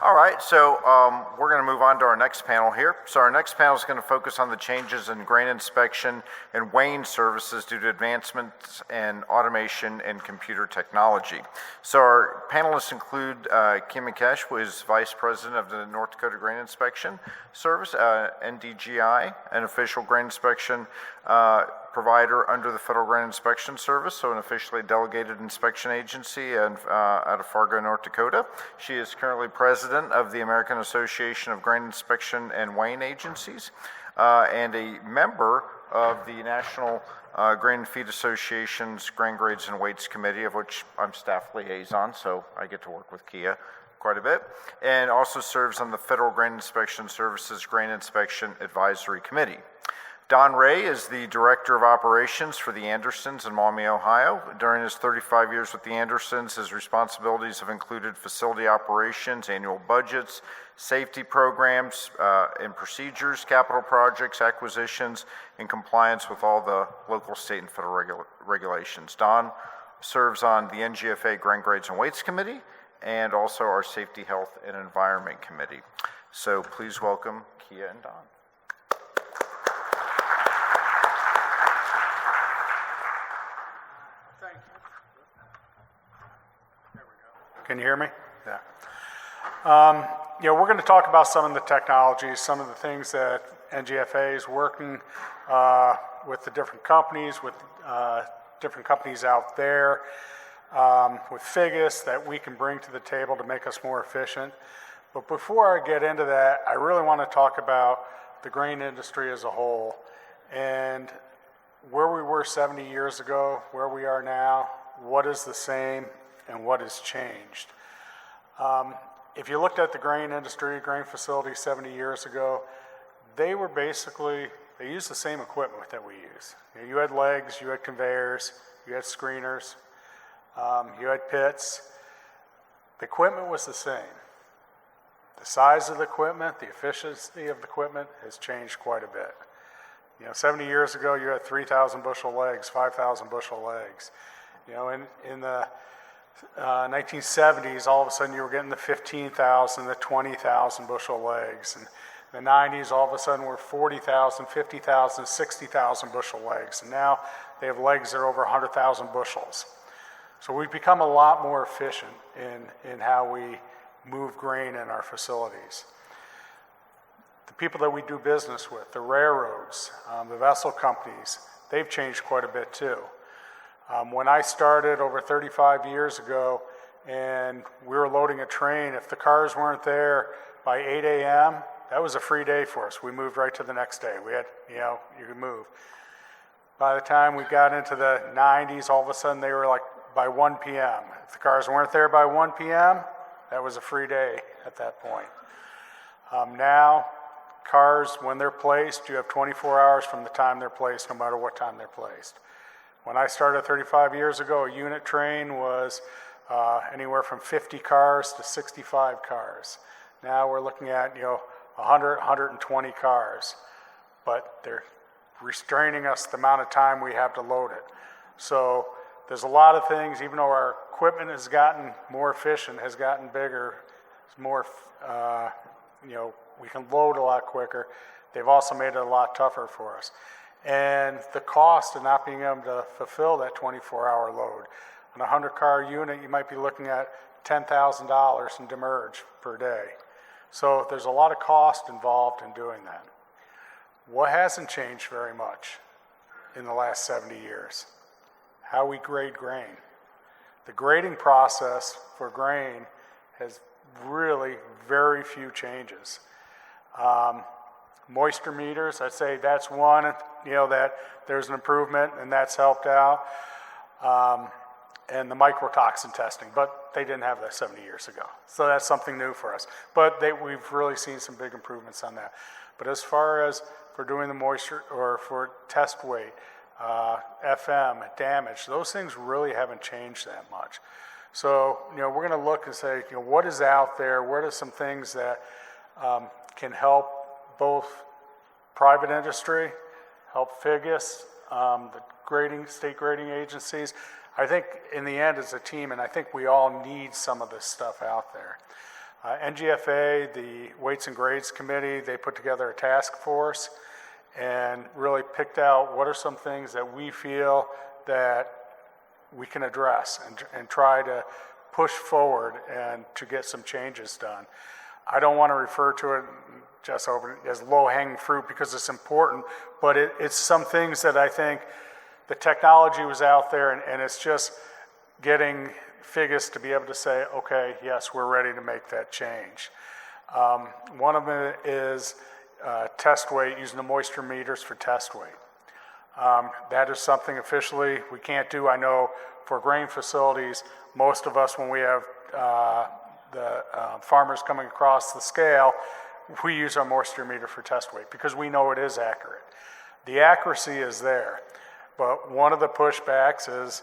All right, so we're going to move on to our next panel here. So our next panel is going to focus on the changes in grain inspection and weighing services due to advancements in automation and computer technology. So our panelists include Mikesh, who is Vice President of the North Dakota Grain Inspection Service, NDGI, an official grain inspection provider under the Federal Grain Inspection Service, so an officially delegated inspection agency out of Fargo, North Dakota. She is currently president of the American Association of Grain Inspection and Weighing Agencies and a member of the National Grain and Feed Association's Grain Grades and Weights Committee, of which I'm staff liaison, so I get to work with Kia quite a bit, and also serves on the Federal Grain Inspection Service's Grain Inspection Advisory Committee. Don Wray is the Director of Operations for the Andersons in Maumee, Ohio. During his 35 years with the Andersons, his responsibilities have included facility operations, annual budgets, safety programs and procedures, capital projects, acquisitions, and compliance with all the local, state, and federal regulations. Don serves on the NGFA Grain Grades and Weights Committee and also our Safety, Health, and Environment Committee. So please welcome Kia and Don. Can you hear me? Yeah. We're going to talk about some of the technologies, some of the things that NGFA is working with the different companies, with different companies out there, with FIGUS that we can bring to the table to make us more efficient. But before I get into that, I really want to talk about the grain industry as a whole and where we were 70 years ago, where we are now, what is the same, and what has changed. If you looked at the grain industry, grain facilities 70 years ago, they used the same equipment that we use. You had legs, you had conveyors, you had screeners, you had pits. The equipment was the same. The size of the equipment, the efficiency of the equipment has changed quite a bit. 70 years ago, you had 3,000 bushel legs, 5,000 bushel legs. In the 1970s, all of a sudden you were getting the 15,000, the 20,000 bushel legs. And in the 90s, all of a sudden we're 40,000, 50,000, 60,000 bushel legs. And now they have legs that are over 100,000 bushels. So we've become a lot more efficient in how we move grain in our facilities. The people that we do business with, the railroads, the vessel companies, they've changed quite a bit too. When I started over 35 years ago and we were loading a train, if the cars weren't there by 8 a.m., that was a free day for us. We moved right to the next day. We had, you could move. By the time we got into the 90s, all of a sudden they were like by 1 p.m. If the cars weren't there by 1 p.m., that was a free day at that point. Now, cars, when they're placed, you have 24 hours from the time they're placed, no matter what time they're placed. When I started 35 years ago, a unit train was anywhere from 50 cars to 65 cars. Now we're looking at 100, 120 cars, but they're restraining us the amount of time we have to load it. So there's a lot of things, even though our equipment has gotten more efficient, has gotten bigger, it's more, we can load a lot quicker. They've also made it a lot tougher for us. And the cost of not being able to fulfill that 24-hour load. On a 100-car unit, you might be looking at $10,000 in demurrage per day. So there's a lot of cost involved in doing that. What hasn't changed very much in the last 70 years? How we grade grain. The grading process for grain has really very few changes. Moisture meters, I'd say that's one, that there's an improvement and that's helped out. And the mycotoxin testing, but they didn't have that 70 years ago. So that's something new for us. But we've really seen some big improvements on that. But as far as for doing the moisture or for test weight, FM, damage, those things really haven't changed that much. So, we're going to look and say, what is out there? What are some things that can help both private industry, help FIGUS, the state grading agencies. I think in the end it's a team, and I think we all need some of this stuff out there. NGFA, the Weights and Grades Committee, they put together a task force and really picked out what are some things that we feel that we can address and try to push forward and to get some changes done. I don't want to refer to it just as low-hanging fruit because it's important, but it's some things that I think the technology was out there and it's just getting FIGIS to be able to say, okay, yes, we're ready to make that change. One of them is test weight, using the moisture meters for test weight. That is something officially we can't do. I know for grain facilities, most of us, when we have the farmers coming across the scale, we use our moisture meter for test weight because we know it is accurate. The accuracy is there, but one of the pushbacks is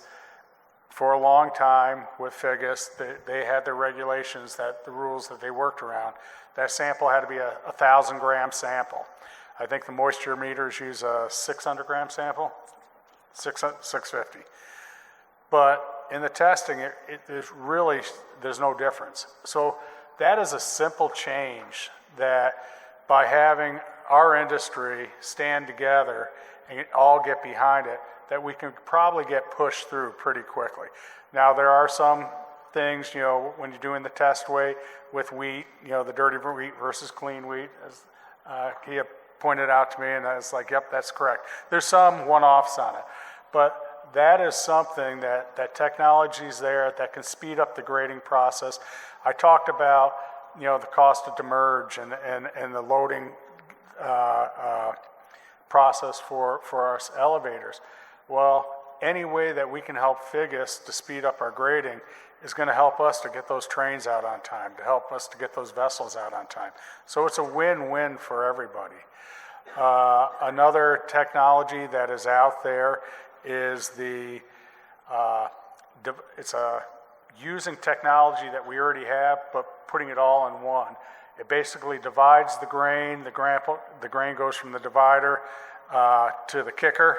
for a long time with FIGIS, they had their regulations, the rules that they worked around. That sample had to be a 1,000-gram sample. I think the moisture meters use a 600-gram sample, 650. But in the testing, there's no difference. So that is a simple change that by having our industry stand together and all get behind it, that we can probably get pushed through pretty quickly. Now, there are some things, when you're doing the test weight with wheat, the dirty wheat versus clean wheat, as he pointed out to me, and I was like, yep, that's correct. There's some one-offs on it, but that is something that technology is there that can speed up the grading process. I talked about, the cost of demerge and the loading process for our elevators. Well, any way that we can help FIGIS to speed up our grading is going to help us to get those trains out on time, to help us to get those vessels out on time. So it's a win-win for everybody. Another technology that is out there is using technology that we already have, but putting it all in one. It basically divides the grain. The grain goes from the divider to the kicker.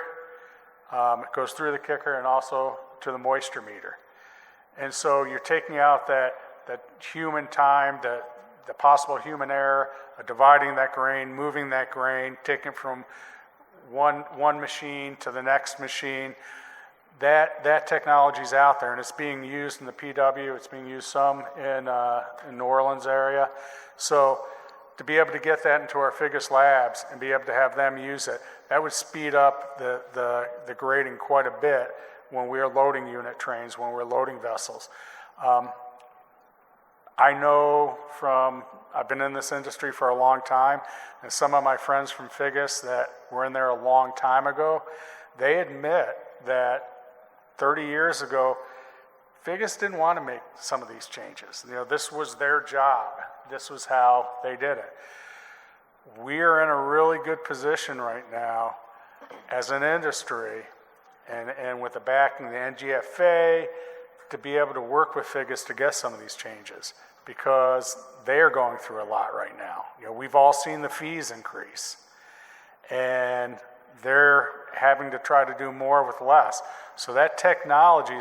It goes through the kicker and also to the moisture meter. And so you're taking out that human time, the possible human error, dividing that grain, moving that grain, taking it from one machine to the next machine. That technology's out there, and it's being used in the PW. It's being used some in New Orleans area. So to be able to get that into our FIGIS labs and be able to have them use it, that would speed up the grading quite a bit when we're loading unit trains, when we're loading vessels. I know I've been in this industry for a long time, and some of my friends from FIGIS that were in there a long time ago, they admit that 30 years ago, FIGIS didn't want to make some of these changes. This was their job. This was how they did it. We are in a really good position right now as an industry and with the backing of the NGFA to be able to work with FIGIS to get some of these changes because they are going through a lot right now. We've all seen the fees increase and they're having to try to do more with less. So that technology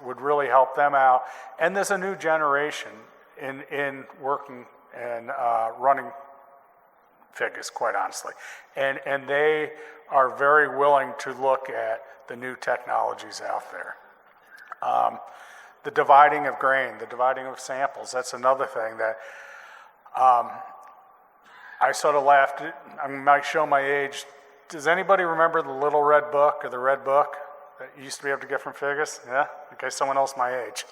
would really help them out. And there's a new generation in working and running FIGIS, quite honestly. And they are very willing to look at the new technologies out there. The dividing of grain, the dividing of samples, that's another thing that I sort of laughed. I might show my age. Does anybody remember the little red book or the red book that you used to be able to get from FIGIS? Yeah? Okay, someone else my age.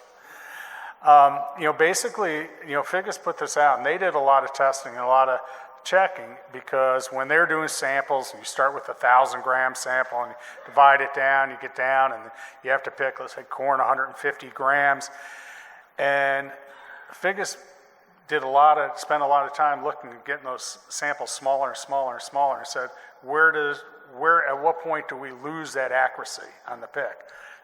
Basically, FIGIS put this out, and they did a lot of testing and a lot of checking because when they're doing samples, you start with a 1,000-gram sample and you divide it down, you get down, and you have to pick, let's say, corn 150 grams. And FIGIS spent a lot of time looking at getting those samples smaller and smaller and smaller, and said, at what point do we lose that accuracy on the pick?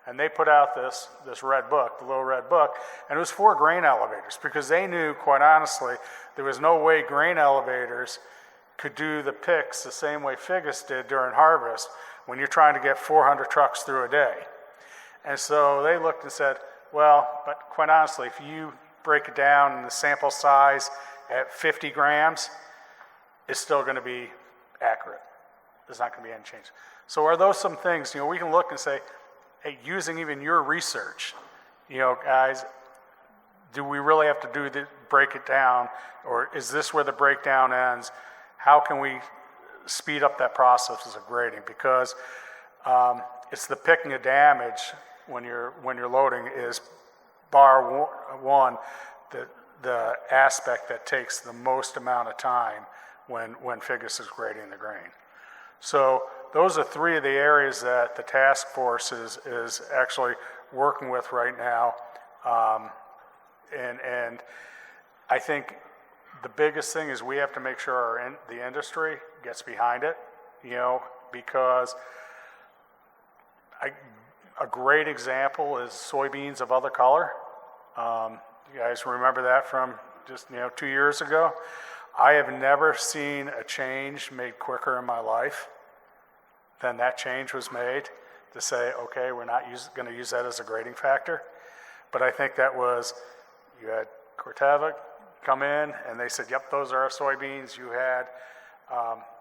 And they put out this red book, the little red book, and it was for grain elevators because they knew, quite honestly, there was no way grain elevators could do the picks the same way FIGIS did during harvest when you're trying to get 400 trucks through a day. And so they looked and said, well, but quite honestly, if you break it down and the sample size at 50 grams, it's still going to be accurate. There's not going to be any change. So are those some things, we can look and say, hey, using even your research, guys, do we really have to break it down, or is this where the breakdown ends? How can we speed up that process of grading? Because it's the picking of damage when you're loading is bar one, the aspect that takes the most amount of time when Figgis is grading the grain. So those are three of the areas that the task force is actually working with right now. And I think the biggest thing is we have to make sure the industry gets behind it, because a great example is soybeans of other color. You guys remember that from just 2 years ago? I have never seen a change made quicker in my life than that change was made to say, okay, we're not going to use that as a grading factor. But I think that was, you had Corteva come in and they said, yep, those are our soybeans. You had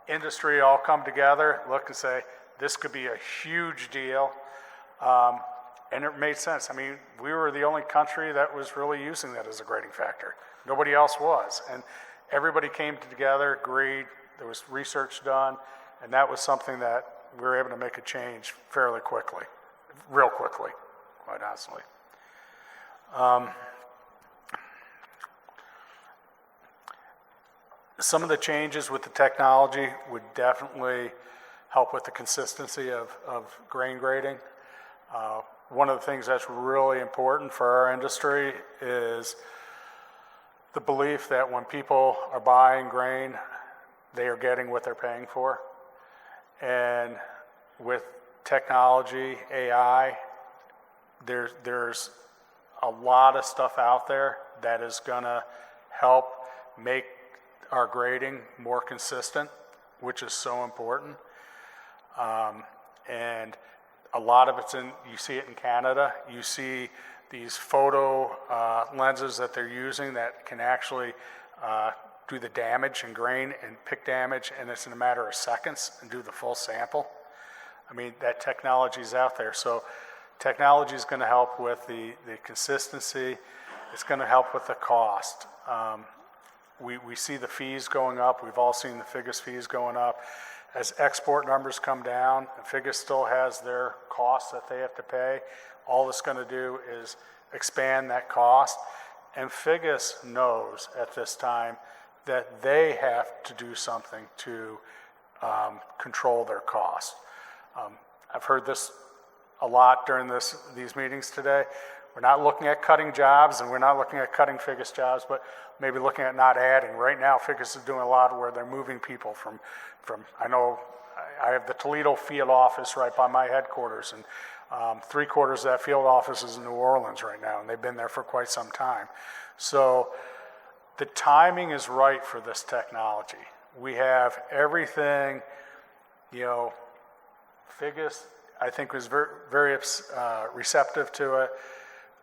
industry all come together, look and say, this could be a huge deal. And it made sense. I mean, we were the only country that was really using that as a grading factor. Nobody else was. And everybody came together, agreed, there was research done, and that was something that we were able to make a change fairly quickly, real quickly, quite honestly. Some of the changes with the technology would definitely help with the consistency of grain grading. One of the things that's really important for our industry is the belief that when people are buying grain, they are getting what they're paying for. And with technology, AI, there's a lot of stuff out there that is gonna help make our grading more consistent, which is so important. And a lot of you see it in Canada. You see these photo lenses that they're using that can actually do the damage in grain and pick damage, and it's in a matter of seconds, and do the full sample. I mean, that technology is out there. So technology is going to help with the consistency. It's going to help with the cost. We see the fees going up. We've all seen the Figgis fees going up. As export numbers come down, Figgis still has their costs that they have to pay. All it's going to do is expand that cost. And Figgis knows at this time that they have to do something to control their costs. I've heard this a lot during these meetings today. We're not looking at cutting jobs, and we're not looking at cutting Figgis jobs, but maybe looking at not adding. Right now, Figgis is doing a lot where they're moving people from I know I have the Toledo field office right by my headquarters, and 3/4 of that field office is in New Orleans right now, and they've been there for quite some time. So the timing is right for this technology. We have everything, Figgis, I think, was very receptive to it.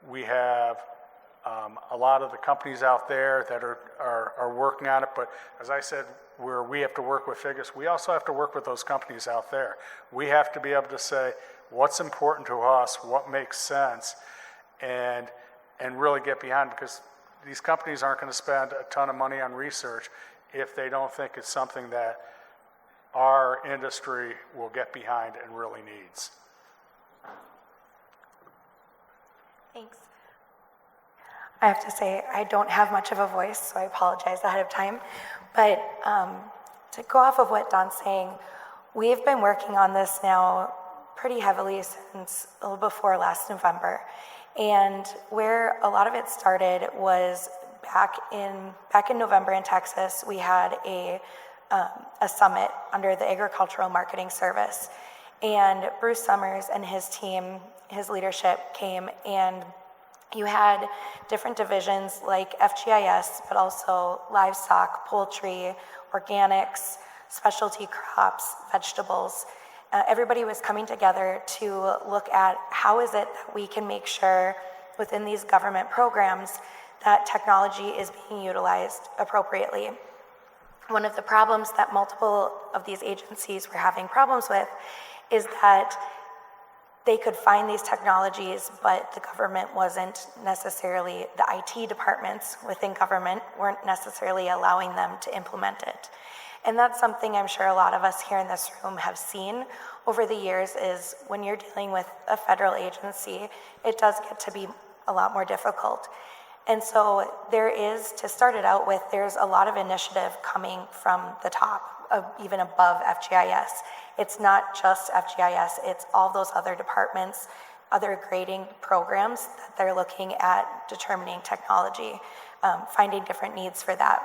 We have a lot of the companies out there that are working on it, but as I said, where we have to work with Figgis, we also have to work with those companies out there. We have to be able to say what's important to us, what makes sense, and really get behind, because these companies aren't going to spend a ton of money on research if they don't think it's something that our industry will get behind and really needs. Thanks. I have to say, I don't have much of a voice, so I apologize ahead of time. But to go off of what Don's saying, we've been working on this now pretty heavily since a little before last November. And where a lot of it started was back in November in Texas. We had a summit under the Agricultural Marketing Service. And Bruce Summers and his team, his leadership came, and you had different divisions like FGIS, but also livestock, poultry, organics, specialty crops, vegetables. Everybody was coming together to look at how is it that we can make sure within these government programs that technology is being utilized appropriately. One of the problems that multiple of these agencies were having problems with is that they could find these technologies, but the government wasn't necessarily, the IT departments within government weren't necessarily allowing them to implement it. And that's something I'm sure a lot of us here in this room have seen over the years, is when you're dealing with a federal agency, it does get to be a lot more difficult. And so there is, to start it out with, there's a lot of initiative coming from the top, even above FGIS. It's not just FGIS, it's all those other departments, other grading programs that they're looking at determining technology, finding different needs for that.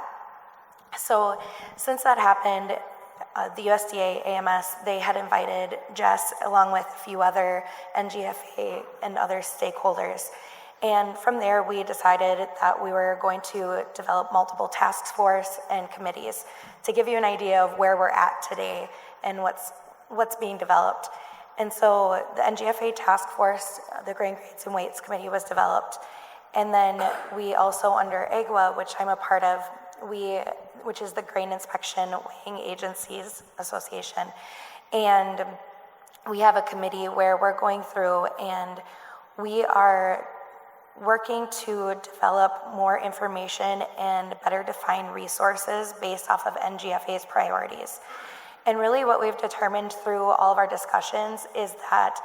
So since that happened, the USDA, AMS, they had invited Jess along with a few other NGFA and other stakeholders. And from there, we decided that we were going to develop multiple task force and committees to give you an idea of where we're at today and what's being developed. And so the NGFA task force, the Grain Grades and Weights Committee, was developed. And then we also, under AGWA, which I'm a part of, which is the Grain Inspection Weighing Agencies Association. And we have a committee where we're going through and we are working to develop more information and better define resources based off of NGFA's priorities. And really what we've determined through all of our discussions is that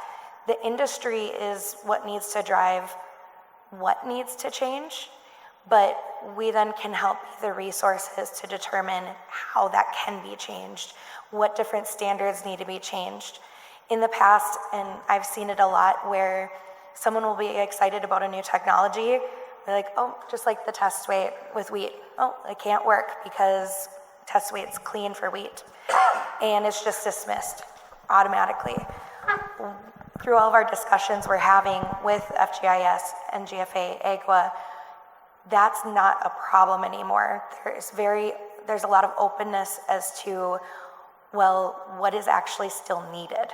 the industry is what needs to drive what needs to change, but we then can help the resources to determine how that can be changed, what different standards need to be changed. In the past, and I've seen it a lot, where someone will be excited about a new technology. They're like, oh, just like the test weight with wheat. Oh, it can't work because test weight's clean for wheat. And it's just dismissed automatically. Through all of our discussions we're having with FGIS, NGFA, AGWA, that's not a problem anymore. There's a lot of openness as to, well, what is actually still needed.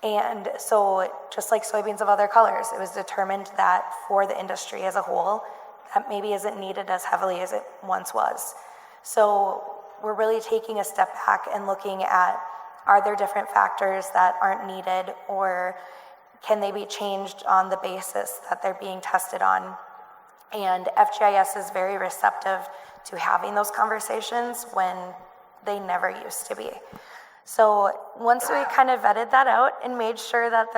And so just like soybeans of other colors, it was determined that for the industry as a whole, that maybe isn't needed as heavily as it once was. So we're really taking a step back and looking at, are there different factors that aren't needed, or can they be changed on the basis that they're being tested on? And FGIS is very receptive to having those conversations when they never used to be. So once we kind of vetted that out and made sure that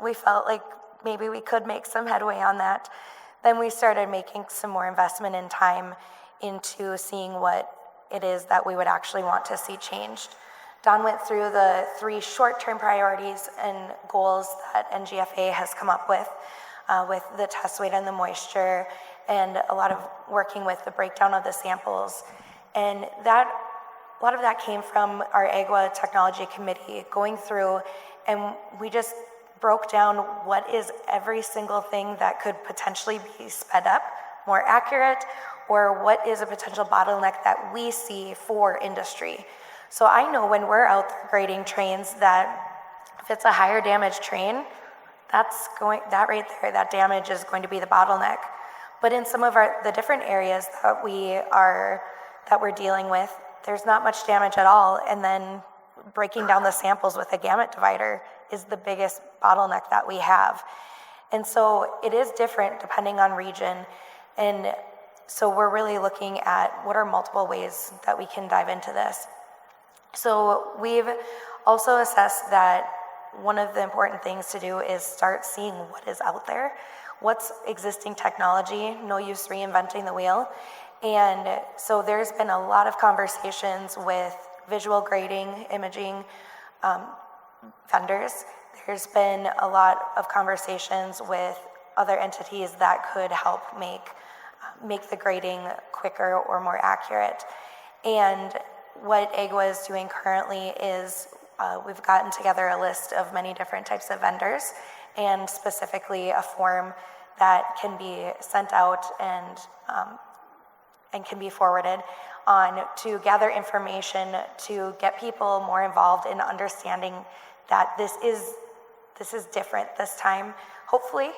we felt like maybe we could make some headway on that, then we started making some more investment in time into seeing what it is that we would actually want to see changed. Don went through the 3 short-term priorities and goals that NGFA has come up with the test weight and the moisture, and a lot of working with the breakdown of the samples. And a lot of that came from our AGWA Technology Committee going through, and we just broke down what is every single thing that could potentially be sped up, more accurate, or what is a potential bottleneck that we see for industry. So I know when we're out there grading trains that if it's a higher damage train, that damage is going to be the bottleneck. But in some of the different areas that we're dealing with, there's not much damage at all, and then breaking down the samples with a gamut divider is the biggest bottleneck that we have. And so it is different depending on region, and so we're really looking at what are multiple ways that we can dive into this. So we've also assessed that one of the important things to do is start seeing what is out there, what's existing technology, no use reinventing the wheel. And so there's been a lot of conversations with visual grading, imaging vendors. There's been a lot of conversations with other entities that could help make the grading quicker or more accurate. And what AGWA is doing currently is we've gotten together a list of many different types of vendors, and specifically a form that can be sent out and can be forwarded on to gather information to get people more involved in understanding that this is this is different this time, hopefully.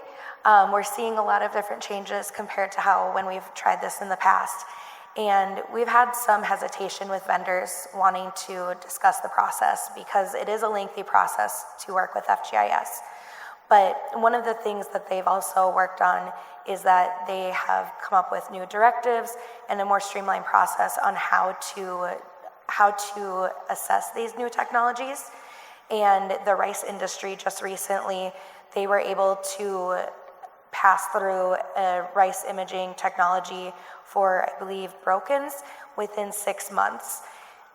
We're seeing a lot of different changes compared to how when we've tried this in the past. And we've had some hesitation with vendors wanting to discuss the process because it is a lengthy process to work with FGIS. But one of the things that they've also worked on is that they have come up with new directives and a more streamlined process on how to assess these new technologies. And the rice industry just recently, they were able to pass through a rice imaging technology for, I believe, brokens within 6 months.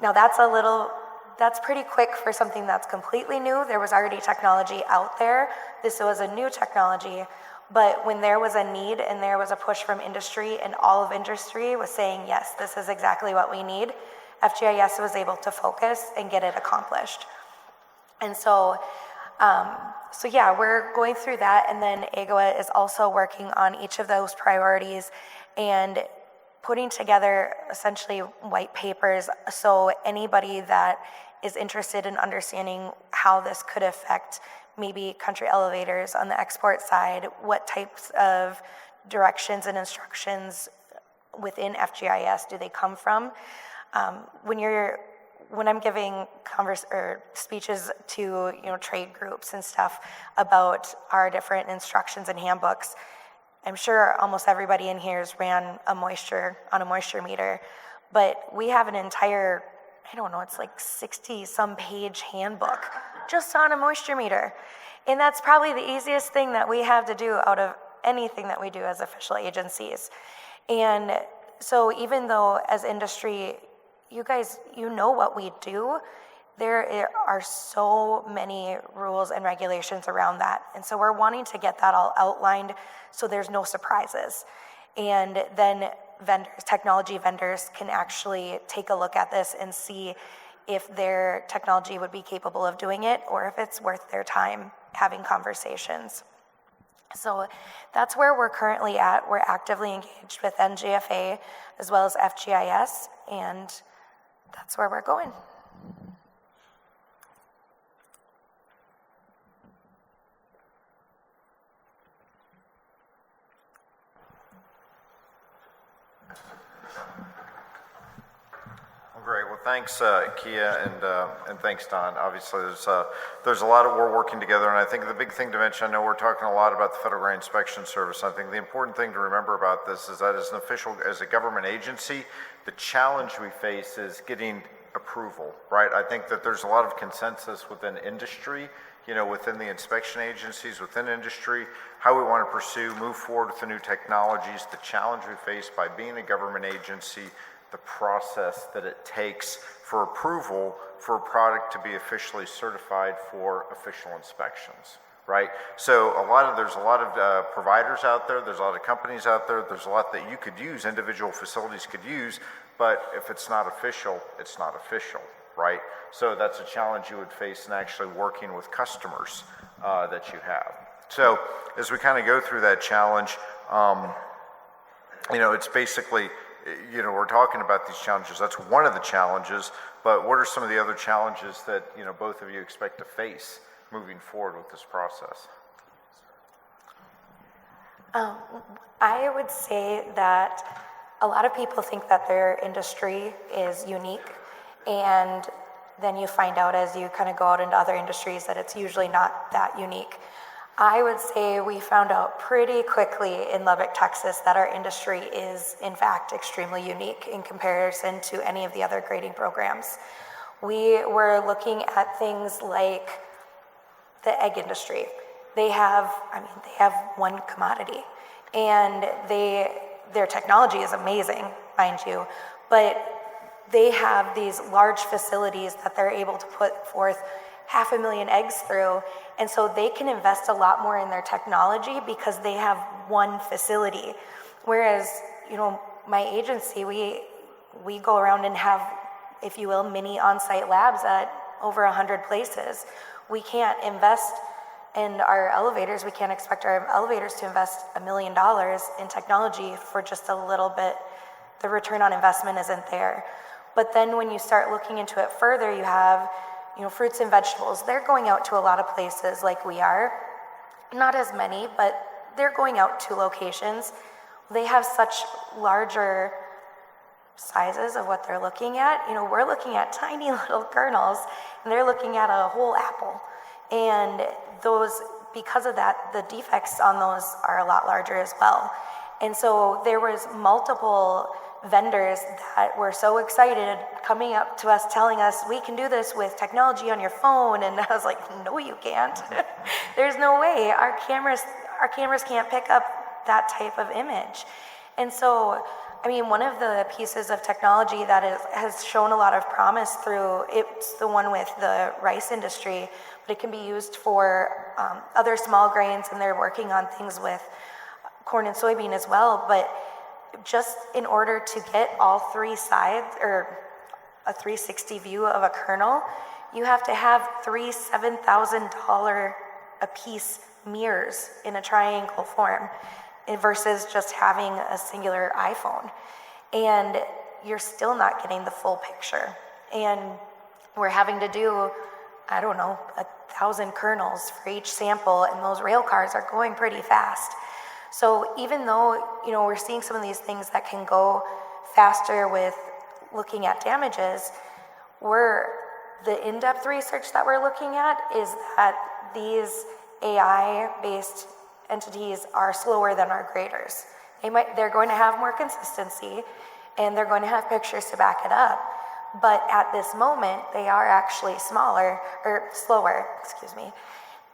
Now that's pretty quick for something that's completely new. There was already technology out there. This was a new technology, but when there was a need and there was a push from industry and all of industry was saying, yes, this is exactly what we need, FGIS was able to focus and get it accomplished. And so yeah, we're going through that, and then AGOA is also working on each of those priorities and putting together essentially white papers so anybody that is interested in understanding how this could affect maybe country elevators on the export side, what types of directions and instructions within FGIS do they come from? When I'm giving speeches to trade groups and stuff about our different instructions and handbooks, I'm sure almost everybody in here has ran a moisture meter, but we have an entire, I don't know, it's like 60-some page handbook just on a moisture meter. And that's probably the easiest thing that we have to do out of anything that we do as official agencies. And so even though as industry, you guys, know what we do, there are so many rules and regulations around that. And so we're wanting to get that all outlined so there's no surprises. And then technology vendors can actually take a look at this and see if their technology would be capable of doing it or if it's worth their time having conversations. So that's where we're currently at. We're actively engaged with NGFA as well as FGIS, and that's where we're going. Great. Well, thanks, Kia, and thanks, Don. Obviously, there's a lot of we're working together, and I think the big thing to mention, I know we're talking a lot about the Federal Grain Inspection Service. I think the important thing to remember about this is that as a government agency, the challenge we face is getting approval, right? I think that there's a lot of consensus within industry, within the inspection agencies, within industry, how we want to move forward with the new technologies, the challenge we face by being a government agency, the process that it takes for approval for a product to be officially certified for official inspections, right? So there's a lot of providers out there, there's a lot of companies out there, there's a lot that you could use, individual facilities could use, but if it's not official, it's not official, right? So that's a challenge you would face in actually working with customers that you have. So as we kind of go through that challenge, it's basically, we're talking about these challenges. That's one of the challenges, but what are some of the other challenges that, both of you expect to face moving forward with this process? I would say that a lot of people think that their industry is unique, and then you find out as you kind of go out into other industries that it's usually not that unique. I would say we found out pretty quickly in Lubbock, Texas, that our industry is, in fact, extremely unique in comparison to any of the other grading programs. We were looking at things like the egg industry. They have one commodity, and their technology is amazing, mind you, but they have these large facilities that they're able to put forth 500,000 eggs through, and so they can invest a lot more in their technology because they have one facility. Whereas, my agency, we go around and have, if you will, mini on-site labs at over 100 places. We can't invest in our elevators. We can't expect our elevators to invest $1 million in technology for just a little bit. The return on investment isn't there. But then when you start looking into it further, you have fruits and vegetables, they're going out to a lot of places like we are. Not as many, but they're going out to locations. They have such larger sizes of what they're looking at. We're looking at tiny little kernels, and they're looking at a whole apple. And because of that, the defects on those are a lot larger as well. And so there was multiple vendors that were so excited coming up to us telling us, we can do this with technology on your phone. And I was like, no, you can't. There's no way. Our cameras can't pick up that type of image. And so, one of the pieces of technology that has shown a lot of promise it's the one with the rice industry, but it can be used for other small grains, and they're working on things with corn and soybean as well. But just in order to get all three sides, or a 360 view of a kernel, you have to have three $7,000 a piece mirrors in a triangle form versus just having a singular iPhone. And you're still not getting the full picture. And we're having to do, 1,000 kernels for each sample, and those rail cars are going pretty fast. So even though, we're seeing some of these things that can go faster with looking at damages, the in-depth research that we're looking at is that these AI-based entities are slower than our graders. They're going to have more consistency, and they're going to have pictures to back it up. But at this moment, they are actually slower,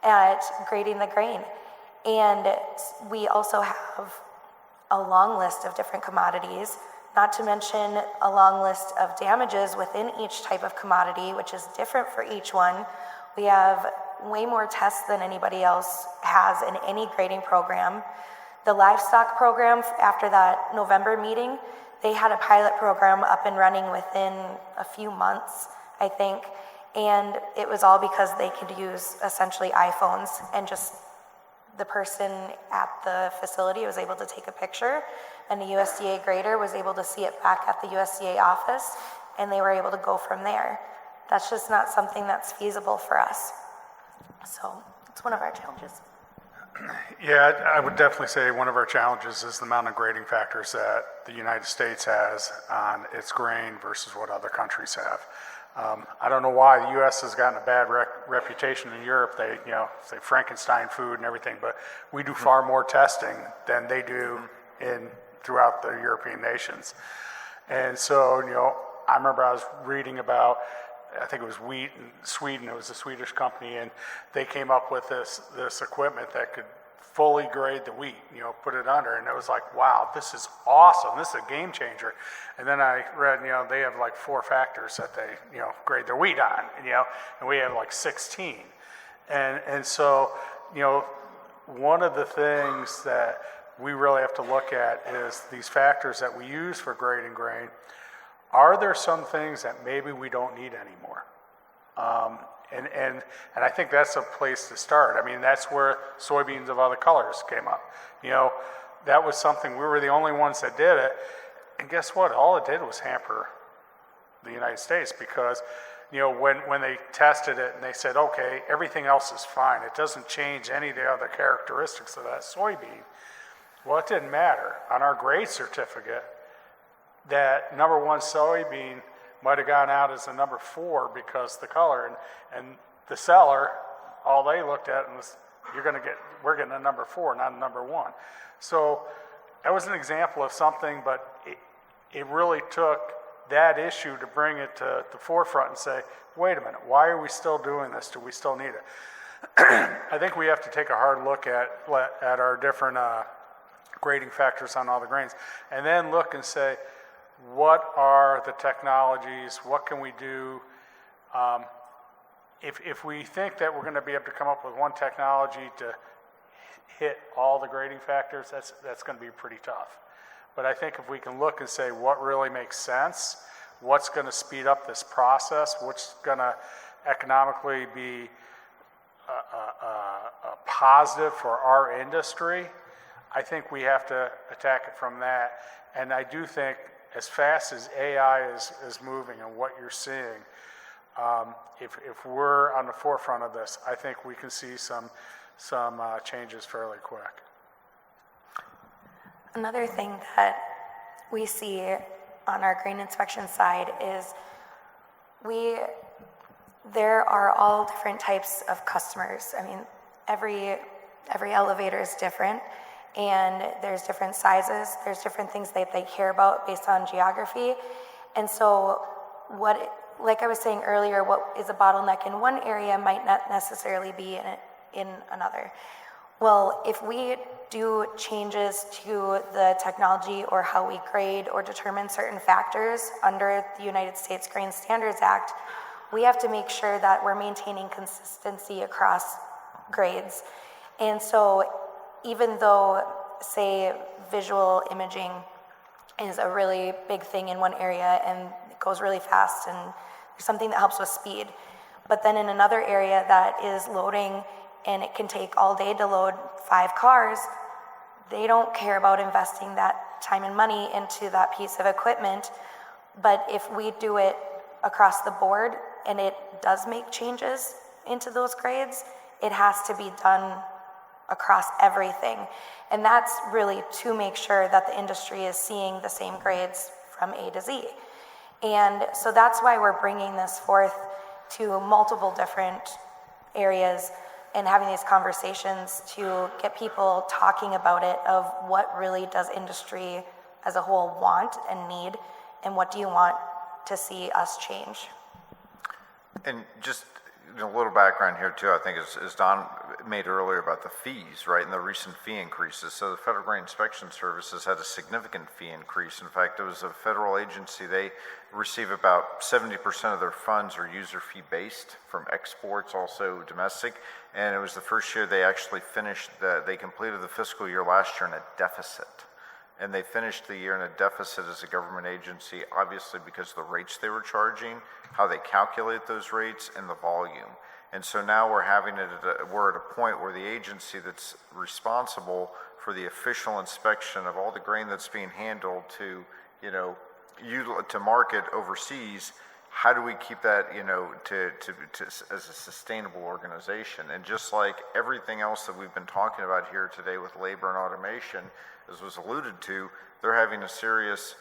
at grading the grain. And we also have a long list of different commodities, not to mention a long list of damages within each type of commodity, which is different for each one. We have way more tests than anybody else has in any grading program. The livestock program, after that November meeting, they had a pilot program up and running within a few months, I think. And it was all because they could use essentially iPhones, and just the person at the facility was able to take a picture, and the USDA grader was able to see it back at the USDA office, and they were able to go from there. That's just not something that's feasible for us. So it's one of our challenges. Yeah, I would definitely say one of our challenges is the amount of grading factors that the United States has on its grain versus what other countries have. I don't know why the U.S. has gotten a bad reputation in Europe. They, say Frankenstein food and everything, but we do far more testing than they do throughout the European nations. And so, I remember I was reading about, I think it was wheat in Sweden. It was a Swedish company, and they came up with this equipment that could fully grade the wheat, put it under, and it was like, wow, this is awesome. This is a game changer. And then I read, they have like 4 factors that they, grade their wheat on, and we have like 16. And so, one of the things that we really have to look at is these factors that we use for grading grain. Are there some things that maybe we don't need anymore? And I think that's a place to start. That's where soybeans of other colors came up. That was something, we were the only ones that did it. And guess what? All it did was hamper the United States, because, when they tested it and they said, okay, everything else is fine. It doesn't change any of the other characteristics of that soybean. Well, it didn't matter. On our grade certificate, that number 1 soybean might have gone out as a number 4 because the color, and the seller, all they looked at was, we're getting a number 4, not a number 1. So that was an example of something, but it really took that issue to bring it to the forefront and say, wait a minute, why are we still doing this? Do we still need it? I think we have to take a hard look at our different grading factors on all the grains, and then look and say, what are the technologies? What can we do? If we think that we're going to be able to come up with one technology to hit all the grading factors, that's going to be pretty tough. But I think if we can look and say what really makes sense, what's going to speed up this process, what's going to economically be a positive for our industry, I think we have to attack it from that. And I do think, as fast as AI is moving and what you're seeing, If we're on the forefront of this, I think we can see some changes fairly quick. Another thing that we see on our grain inspection side is there are all different types of customers. I mean, every elevator is different, and there's different sizes, there's different things that they care about based on geography. And so like I was saying earlier, what is a bottleneck in one area might not necessarily be in another. Well, if we do changes to the technology or how we grade or determine certain factors under the United States Grain Standards Act, we have to make sure that we're maintaining consistency across grades. And so even though, say, visual imaging is a really big thing in one area and it goes really fast and there's something that helps with speed, but then in another area that is loading and it can take all day to load 5 cars, they don't care about investing that time and money into that piece of equipment. But if we do it across the board and it does make changes into those grades, it has to be done across everything. And that's really to make sure that the industry is seeing the same grades from A to Z. And so that's why we're bringing this forth to multiple different areas and having these conversations to get people talking about it, of what really does industry as a whole want and need, and what do you want to see us change. And just a little background here too, I think as Don made earlier about the fees, right, and the recent fee increases. So the Federal Grain Inspection Services had a significant fee increase. In fact, it was a federal agency. They receive about 70% of their funds are user fee based from exports, also domestic. And it was the first year they actually they completed the fiscal year last year in a deficit. And they finished the year in a deficit as a government agency, obviously because of the rates they were charging, how they calculate those rates, and the volume. And so now we're at a point where the agency that's responsible for the official inspection of all the grain that's being handled to market overseas, how do we keep that, as a sustainable organization? And just like everything else that we've been talking about here today with labor and automation, as was alluded to, they're having a serious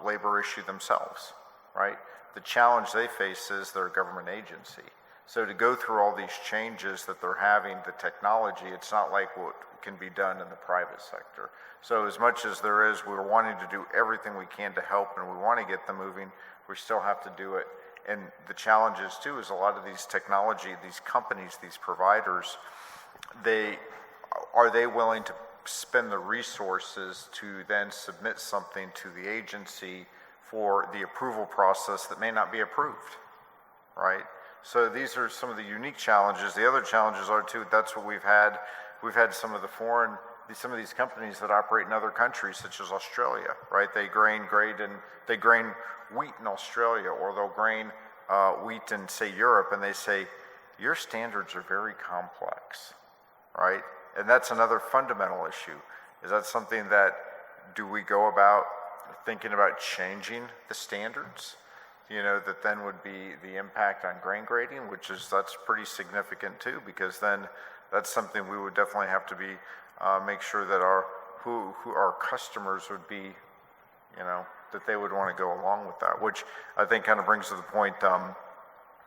labor issue themselves, right? The challenge they face is they're a government agency. So to go through all these changes that they're having, the technology, it's not like what can be done in the private sector. So as much as there is, we're wanting to do everything we can to help and we want to get them moving, we still have to do it. And the challenge is too, is a lot of these technology, these companies, these providers, are they willing to spend the resources to then submit something to the agency for the approval process that may not be approved, right? So these are some of the unique challenges. The other challenges are too, that's what we've had. We've had some of these companies that operate in other countries, such as Australia, right? They grain wheat in Australia, or they'll grain wheat in, say, Europe, and they say, your standards are very complex, right? And that's another fundamental issue. Is that something that, do we go about thinking about changing the standards? That then would be the impact on grain grading, that's pretty significant too, because then that's something we would definitely have to be, make sure that who our customers would be, that they would want to go along with that, which I think kind of brings to the point,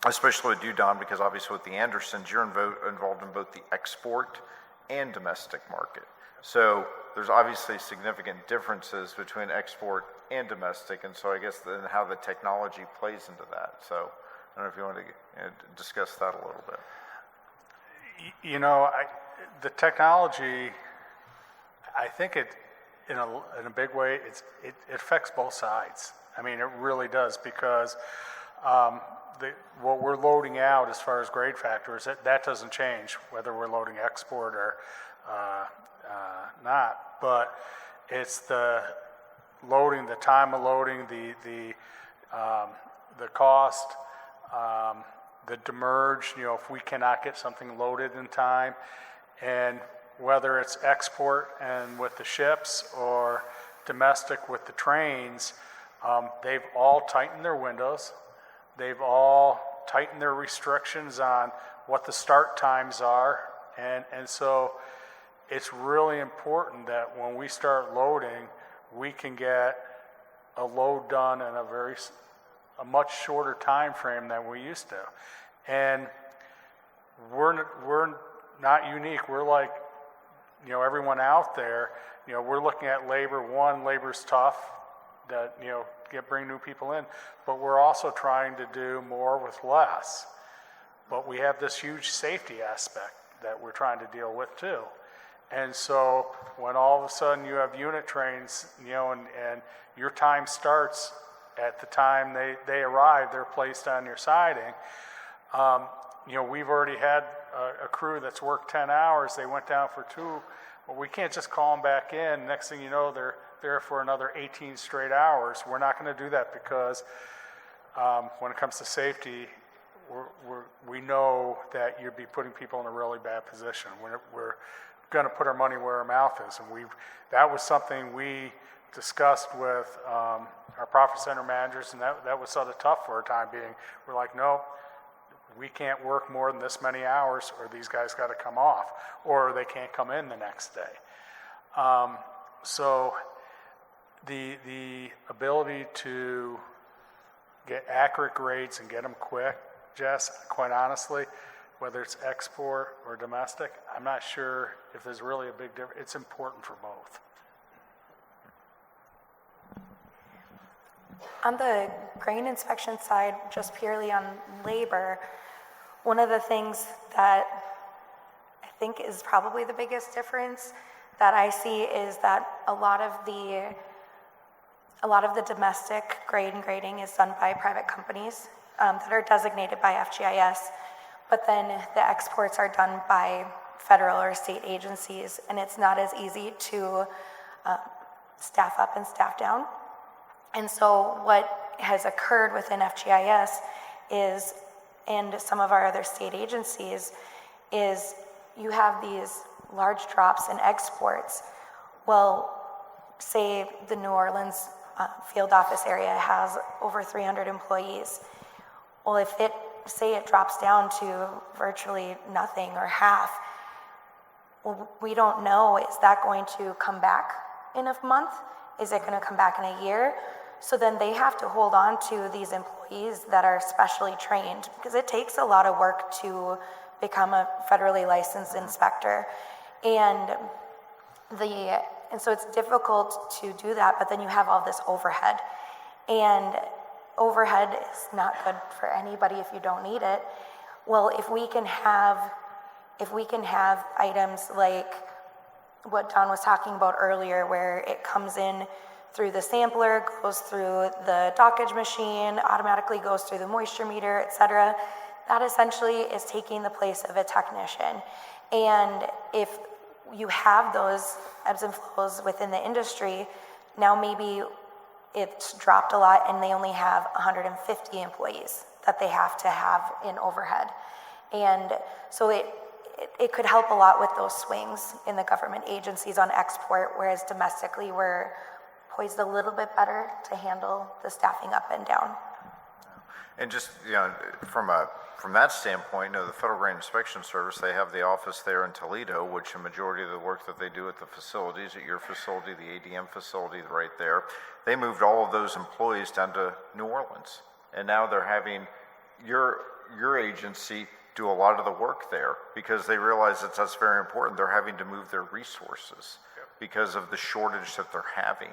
especially with you, Don, because obviously with the Andersons, you're involved in both the export and domestic market. So there's obviously significant differences between export and domestic, and so I guess then how the technology plays into that. So I don't know if you want to discuss that a little bit. The technology, I think in a big way, it affects both sides. I mean, it really does, because what we're loading out as far as grade factors, that doesn't change whether we're loading export or not. But it's the loading, the time of loading, the cost, the demurrage. If we cannot get something loaded in time, and whether it's export and with the ships or domestic with the trains, they've all tightened their windows. They've all tighten their restrictions on what the start times are. And so it's really important that when we start loading, we can get a load done in a much shorter time frame than we used to. And we're not unique. We're like, everyone out there. We're looking at labor. One, labor's tough, that, bring new people in, but we're also trying to do more with less. But we have this huge safety aspect that we're trying to deal with too. And so when all of a sudden you have unit trains, and your time starts at the time they arrive, they're placed on your siding. We've already had a crew that's worked 10 hours, they went down for 2. Well, we can't just call them back in. Next thing you know, they're there for another 18 straight hours. We're not going to do that because when it comes to safety, we know that you'd be putting people in a really bad position. We're going to put our money where our mouth is, and that was something we discussed with our profit center managers, and that was sort of tough for a time being. We're like, no, we can't work more than this many hours, or these guys got to come off, or they can't come in the next day. So the ability to get accurate grades and get them quick, Jess, quite honestly, whether it's export or domestic, I'm not sure if there's really a big difference. It's important for both. On the grain inspection side, just purely on labor, one of the things that I think is probably the biggest difference that I see is that a lot of the domestic grade and grading is done by private companies that are designated by FGIS, but then the exports are done by federal or state agencies, and it's not as easy to staff up and staff down. And so what has occurred within FGIS is, and some of our other state agencies, is you have these large drops in exports. Well, say the New Orleans field office area has over 300 employees. Well, if it drops down to virtually nothing or half, well, we don't know, is that going to come back in a month? Is it going to come back in a year? So then they have to hold on to these employees that are specially trained, because it takes a lot of work to become a federally licensed inspector. And so it's difficult to do that, but then you have all this overhead. And overhead is not good for anybody if you don't need it. Well, if we can have items like what Don was talking about earlier, where it comes in through the sampler, goes through the dockage machine, automatically goes through the moisture meter, etc., that essentially is taking the place of a technician. And if you have those ebbs and flows within the industry, now maybe it's dropped a lot and they only have 150 employees that they have to have in overhead. And so it could help a lot with those swings in the government agencies on export, whereas domestically we're poised a little bit better to handle the staffing up and down. And just, from that standpoint, the Federal Grain Inspection Service, they have the office there in Toledo, which a majority of the work that they do at the facilities, at your facility, the ADM facility right there, they moved all of those employees down to New Orleans. And now they're having your agency do a lot of the work there because they realize that that's very important. They're having to move their resources because of the shortage that they're having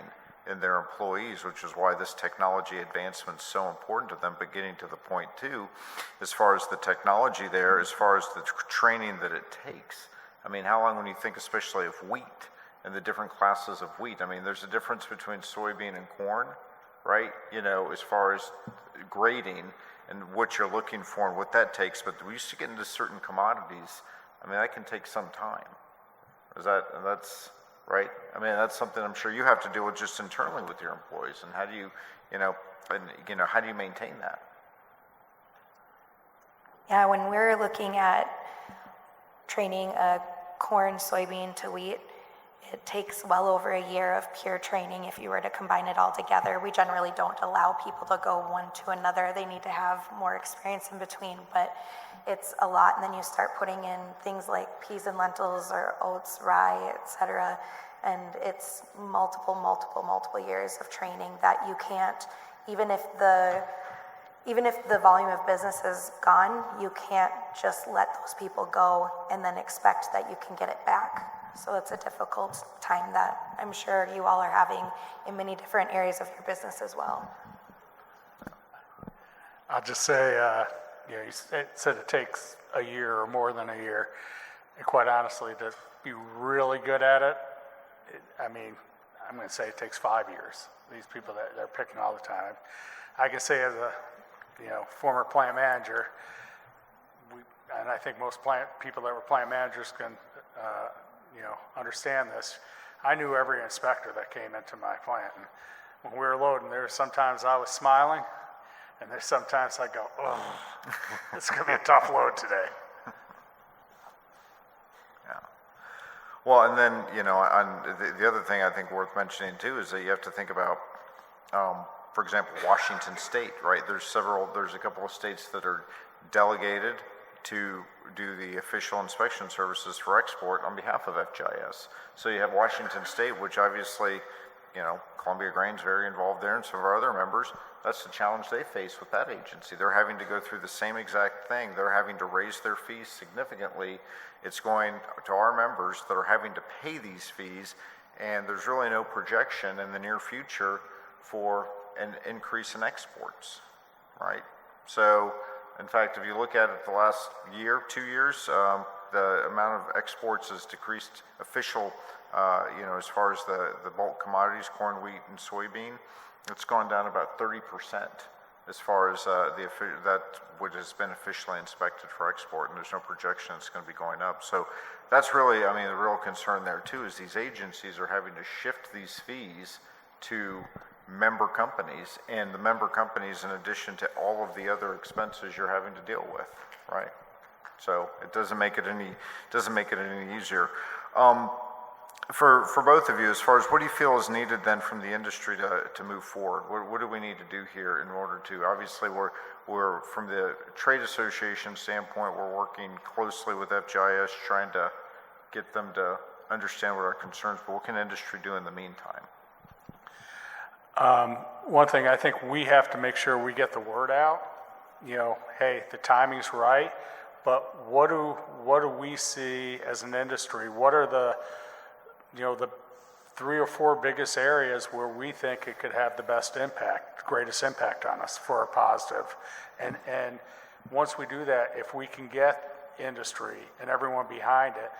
in their employees, which is why this technology advancement is so important to them. But getting to the point too, as far as the technology there, as far as the training that it takes, how long, when you think especially of wheat and the different classes of wheat, there's a difference between soybean and corn, right? As far as grading and what you're looking for and what that takes. But we used to get into certain commodities, that can take some time. That's right? That's something I'm sure you have to deal with just internally with your employees. And how do you, how do you maintain that? Yeah, when we're looking at training a corn, soybean to wheat, it takes well over a year of peer training if you were to combine it all together. We generally don't allow people to go one to another. They need to have more experience in between, but it's a lot. And then you start putting in things like peas and lentils or oats, rye, etc. And it's multiple years of training that you can't, even if the volume of business is gone, you can't just let those people go and then expect that you can get it back. So it's a difficult time that I'm sure you all are having in many different areas of your business as well. I'll just say, you said it takes a year or more than a year. And quite honestly, to be really good at it, I'm going to say it takes 5 years. These people that they're picking all the time. I can say as a former plant manager, and I think most people that were plant managers can understand this. I knew every inspector that came into my plant, and when we were loading, there were sometimes I was smiling, and there's sometimes I go, oh, it's going to be a tough load today. Yeah. Well, and then, on the other thing I think worth mentioning too is that you have to think about, for example, Washington State, right? There's a couple of states that are delegated to do the official inspection services for export on behalf of FGIS. So you have Washington State, which obviously, Columbia Grain's very involved there, and some of our other members. That's the challenge they face with that agency. They're having to go through the same exact thing. They're having to raise their fees significantly. It's going to our members that are having to pay these fees, and there's really no projection in the near future for an increase in exports, right? So, in fact, if you look at it the last year, 2 years, the amount of exports has decreased official, as far as the bulk commodities, corn, wheat, and soybean, it's gone down about 30% as far as that which has been officially inspected for export, and there's no projection it's going to be going up. So that's really, the real concern there too is these agencies are having to shift these fees to member companies, and the member companies in addition to all of the other expenses you're having to deal with, right? So it doesn't make it any easier. For both of you, as far as what do you feel is needed then from the industry to move forward? What do we need to do here in order to, obviously we're from the trade association standpoint, we're working closely with FGIS trying to get them to understand what our concerns, but what can industry do in the meantime? One thing, I think we have to make sure we get the word out, hey, the timing's right, but what do we see as an industry? What are the 3 or 4 biggest areas where we think it could have the greatest impact on us for a positive? And once we do that, if we can get industry and everyone behind it,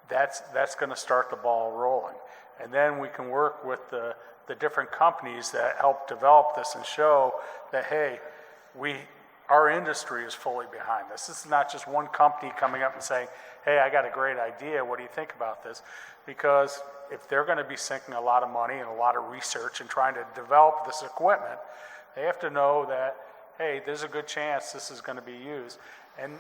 that's going to start the ball rolling. And then we can work with the different companies that help develop this and show that, hey, our industry is fully behind this. This is not just one company coming up and saying, hey, I got a great idea, what do you think about this? Because if they're going to be sinking a lot of money and a lot of research and trying to develop this equipment, they have to know that, hey, there's a good chance this is going to be used. And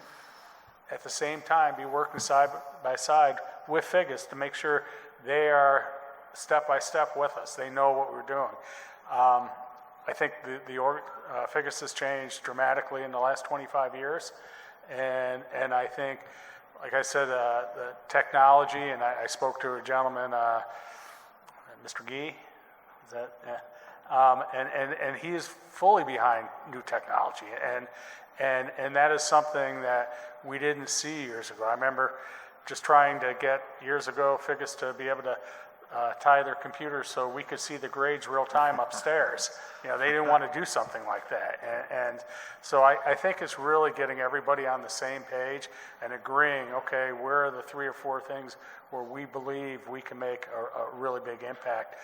at the same time, be working side by side with FIGIS to make sure they are step by step with us. They know what we're doing. I think FIGIS has changed dramatically in the last 25 years. And I think, like I said, the technology, and I spoke to a gentleman, Mr. Gee, is that? Yeah. And he is fully behind new technology. And that is something that we didn't see years ago. I remember just trying to get, years ago, FIGIS to be able to tie their computers so we could see the grades real time upstairs. They didn't want to do something like that. And so I think it's really getting everybody on the same page and agreeing, okay, where are the 3 or 4 things where we believe we can make a really big impact,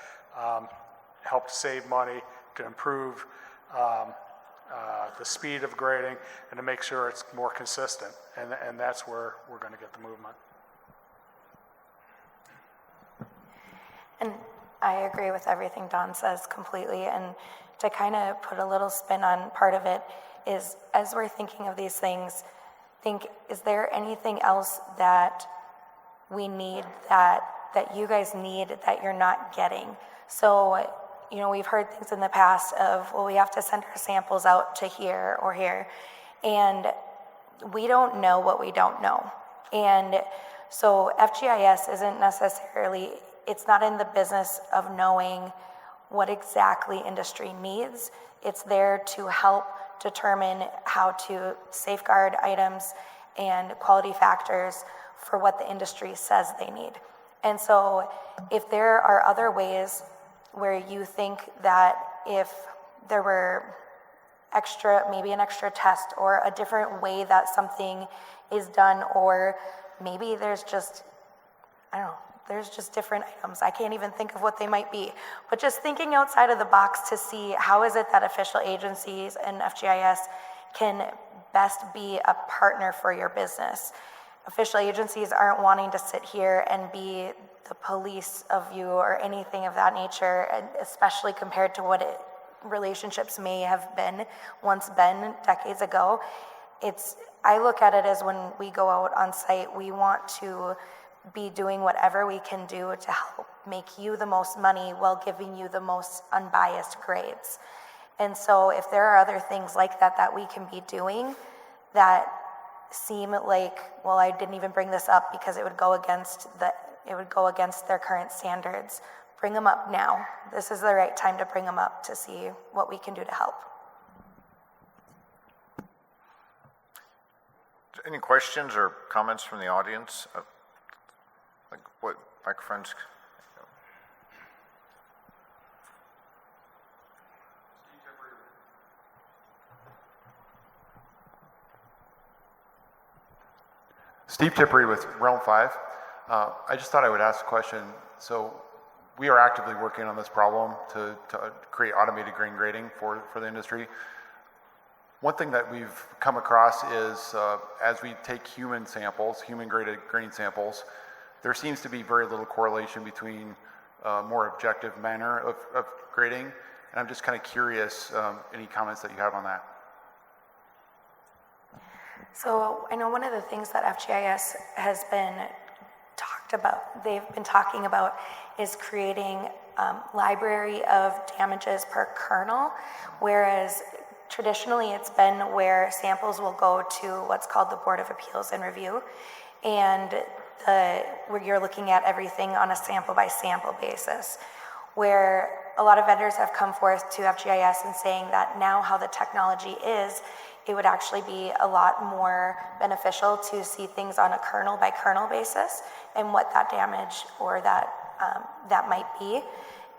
help to save money, to improve the speed of grading, and to make sure it's more consistent. And that's where we're going to get the movement. And I agree with everything Don says completely. And to kind of put a little spin on part of it is, as we're thinking of these things, is there anything else that we need that that you guys need that you're not getting. So, you know, we've heard things in the past of, well, we have to send our samples out to here or here. And we don't know what we don't know. And so FGIS isn't necessarily, it's not in the business of knowing what exactly industry needs. It's there to help determine how to safeguard items and quality factors for what the industry says they need. And so if there are other ways where you think that if there were maybe an extra test or a different way that something is done, or maybe there's just, I don't know, there's just different items. I can't even think of what they might be. But just thinking outside of the box to see how is it that official agencies and FGIS can best be a partner for your business. Official agencies aren't wanting to sit here and be the police of you or anything of that nature, and especially compared to what relationships may have once been decades ago. I look at it as when we go out on site, we want to be doing whatever we can do to help make you the most money while giving you the most unbiased grades. And so if there are other things like that that we can be doing that seem like, well, I didn't even bring this up because it would go against their current standards, bring them up now. This is the right time to bring them up to see what we can do to help. Any questions or comments from the audience? Like what microphones? Steve Tippery with Realm 5. I just thought I would ask a question. So we are actively working on this problem to create automated grain grading for the industry. One thing that we've come across is as we take human graded grain samples, there seems to be very little correlation between more objective manner of grading. And I'm just kind of curious, any comments that you have on that? So I know one of the things that FGIS has been they've been talking about is creating library of damages per kernel, whereas traditionally it's been where samples will go to what's called the Board of Appeals and Review, and where you're looking at everything on a sample by sample basis, where a lot of vendors have come forth to FGIS and saying that now how the technology is, it would actually be a lot more beneficial to see things on a kernel by kernel basis and what that damage or that might be.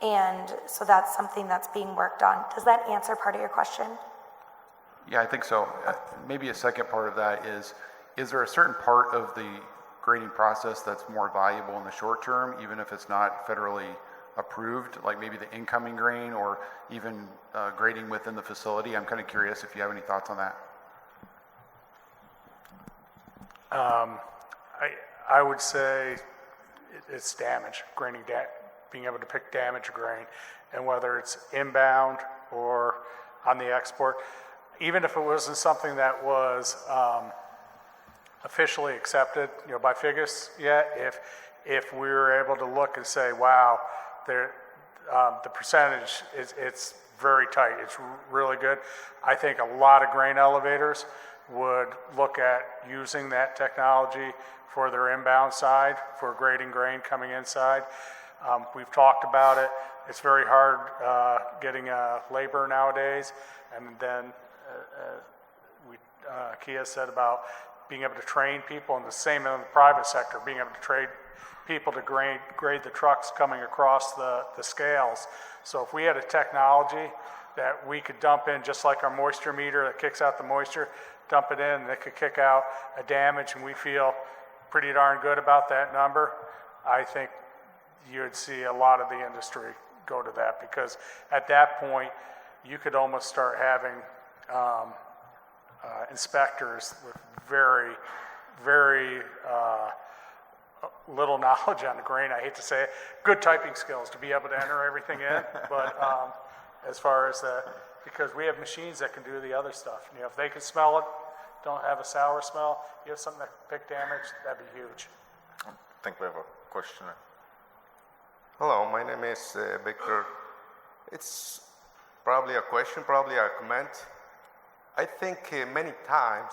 And so that's something that's being worked on. Does that answer part of your question? Yeah, I think so. Maybe a second part of that is there a certain part of the grading process that's more valuable in the short term, even if it's not federally approved, like maybe the incoming grain or even grading within the facility? I'm kind of curious if you have any thoughts on that. I would say it's damage, being able to pick damage grain, and whether it's inbound or on the export, even if it wasn't something that was officially accepted, by FIGIS yet, if we were able to look and say, wow, the percentage it's very tight, it's really good. I think a lot of grain elevators would look at using that technology for their inbound side, for grading grain coming inside. We've talked about it. It's very hard getting labor nowadays. And then Kia said about being able to train people, and the same in the private sector, being able to train people to grade the trucks coming across the scales. So if we had a technology that we could dump in, just like our moisture meter that kicks out the moisture, dump it in, and it could kick out a damage, and we feel pretty darn good about that number, I think you'd see a lot of the industry go to that, because at that point, you could almost start having inspectors with very, very little knowledge on the grain. I hate to say it, good typing skills to be able to enter everything in, but as far as because we have machines that can do the other stuff. If they can smell it, don't have a sour smell, you have something that can pick damage, that'd be huge. I think we have a question. Hello, my name is Victor. It's probably a question, probably a comment. I think many times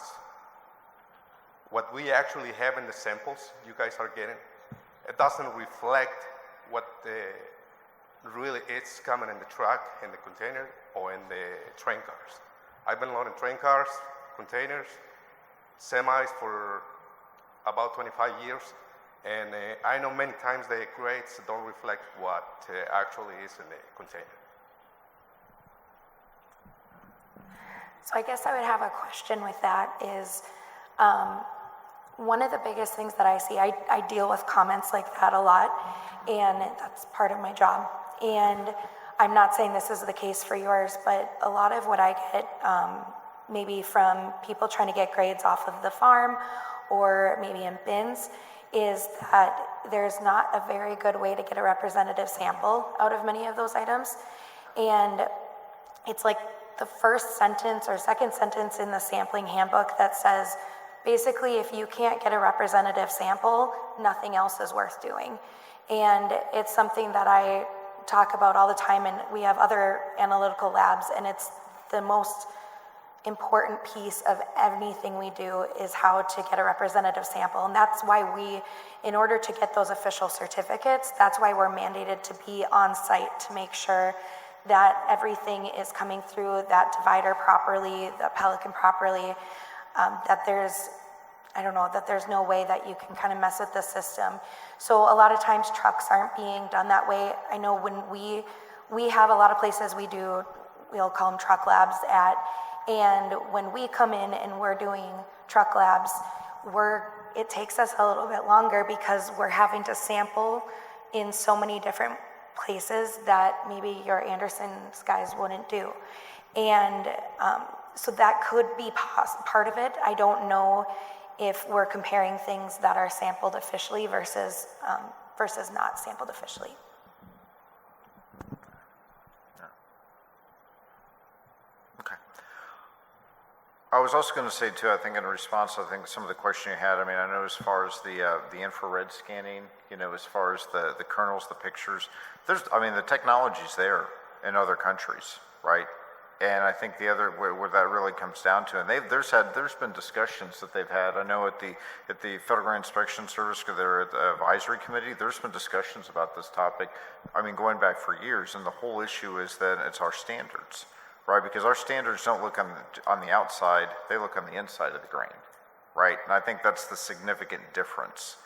what we actually have in the samples you guys are getting, it doesn't reflect what really is coming in the truck, in the container, or in the train cars. I've been loading train cars, containers, semis for about 25 years, and I know many times the grades don't reflect what actually is in the container. So I guess I would have a question with that is, one of the biggest things that I see, I deal with comments like that a lot, and that's part of my job. And I'm not saying this is the case for yours, but a lot of what I get, maybe from people trying to get grades off of the farm or maybe in bins, is that there's not a very good way to get a representative sample out of many of those items. And it's like the first sentence or second sentence in the sampling handbook that says, basically, if you can't get a representative sample, nothing else is worth doing. And it's something that I talk about all the time, and we have other analytical labs, and it's the most important piece of anything we do is how to get a representative sample. And that's why we, in order to get those official certificates, that's why we're mandated to be on site to make sure that everything is coming through that divider properly, the pelican properly, that there's no way that you can kind of mess with the system. So a lot of times trucks aren't being done that way. I know when we have a lot of places we'll call them truck labs at, and when we come in and we're doing truck labs, it takes us a little bit longer because we're having to sample in so many different places that maybe your Anderson's guys wouldn't do. And so that could be part of it. I don't know if we're comparing things that are sampled officially versus not sampled officially. Okay. I was also going to say too, I think in response to some of the question you had, I mean, I know as far as the infrared scanning, as far as the kernels, the pictures, the technology's there in other countries, right? And I think the other where that really comes down to, and there's been discussions that they've had. I know at the Federal Grant Inspection Service, their advisory committee, there's been discussions about this topic. I mean, going back for years, and the whole issue is that it's our standards, right? Because our standards don't look on the outside; they look on the inside of the grain, right? And I think that's the significant difference,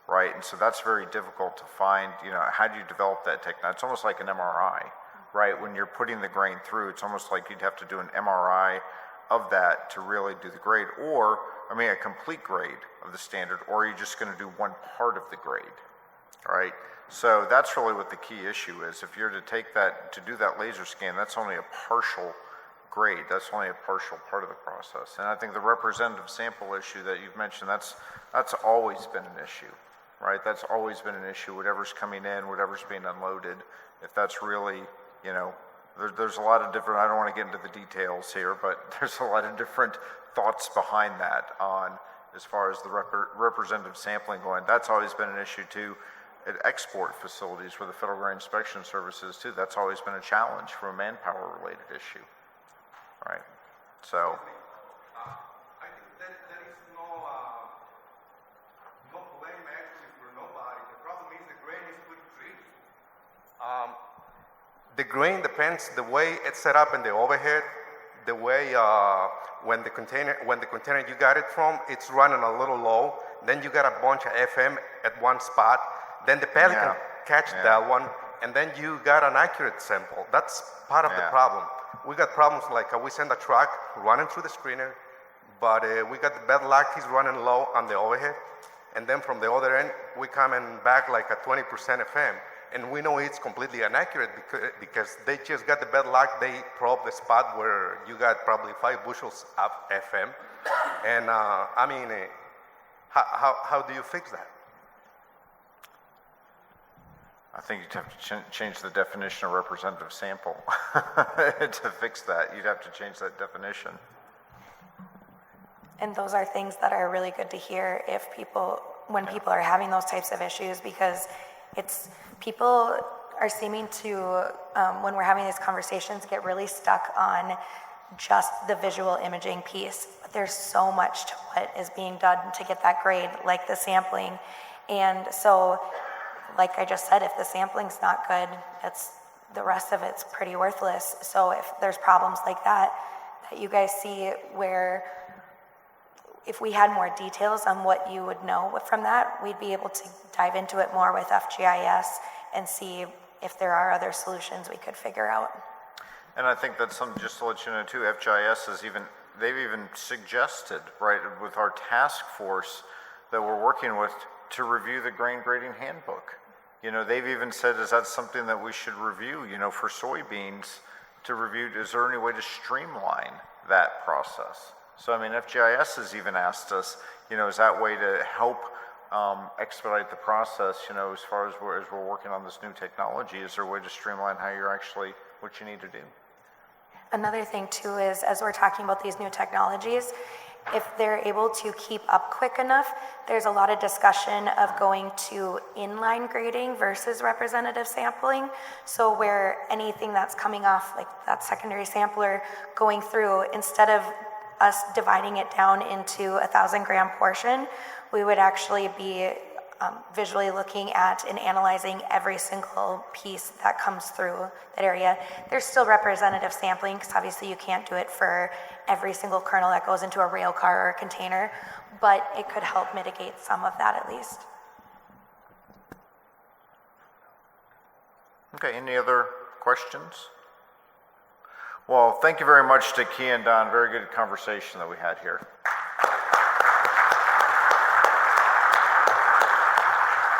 right? And so that's very difficult to find. How do you develop that technology? It's almost like an MRI. Right, when you're putting the grain through, it's almost like you'd have to do an MRI of that to really do the grade, or, a complete grade of the standard, or you're just gonna do one part of the grade, right? So that's really what the key issue is. If you're to do that laser scan, that's only a partial grade, that's only a partial part of the process. And I think the representative sample issue that you've mentioned, that's always been an issue, right? That's always been an issue, whatever's coming in, whatever's being unloaded, if that's really, there's a lot of different, I don't want to get into the details here, but there's a lot of different thoughts behind that on as far as the representative sampling going. That's always been an issue too at export facilities where the Federal Grain Inspection Service is too. That's always been a challenge for a manpower related issue, right? So. I think that there is no blame actually for nobody. The problem is the grain is pretty tricky. The grain depends the way it's set up in the overhead, the way when the container you got it from, it's running a little low. Then you got a bunch of FM at one spot. Then the pelican catch that one, and then you got an accurate sample. That's part of the problem. We got problems like we send a truck running through the screener, but we got the bed lock is running low on the overhead, and then from the other end we coming back like a 20% FM. And we know it's completely inaccurate because they just got the bed lock, they probe the spot where you got probably 5 bushels of FM. And how do you fix that? I think you'd have to change the definition of representative sample to fix that. You'd have to change that definition. And those are things that are really good to hear when people are having those types of issues, because it's people are seeming to, when we're having these conversations, get really stuck on just the visual imaging piece. But there's so much to what is being done to get that grade, like the sampling. And so, like I just said, if the sampling's not good, the rest of it's pretty worthless. So if there's problems like that you guys see where if we had more details on what you would know from that, we'd be able to dive into it more with FGIS and see if there are other solutions we could figure out. And I think that's something, just to let you know too, FGIS they've even suggested, right, with our task force that we're working with to review the grain grading handbook. They've even said, is that something that we should review, for soybeans to review? Is there any way to streamline that process? So, FGIS has even asked us, is that way to help expedite the process, as far as we're working on this new technology, is there a way to streamline how you're actually, what you need to do? Another thing too is, as we're talking about these new technologies, if they're able to keep up quick enough, there's a lot of discussion of going to inline grading versus representative sampling. So where anything that's coming off, like that secondary sampler going through, instead of us dividing it down into 1,000-gram portion, we would actually be visually looking at and analyzing every single piece that comes through that area. There's still representative sampling, because obviously you can't do it for every single kernel that goes into a rail car or a container, but it could help mitigate some of that at least. Okay, any other questions? Well, thank you very much to Kia and Don. Very good conversation that we had here.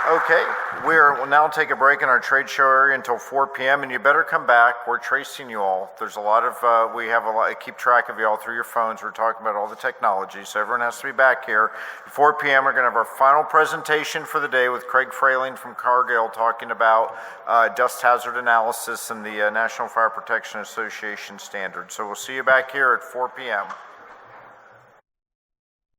Okay, we'll now take a break in our trade show area until 4 p.m. and you better come back. We're tracing you all. There's a lot of, we have a lot, keep track of you all through your phones. We're talking about all the technology, so everyone has to be back here. At 4 p.m. we're going to have our final presentation for the day with Craig Frayling from Cargill talking about dust hazard analysis and the National Fire Protection Association standards. So we'll see you back here at 4 p.m.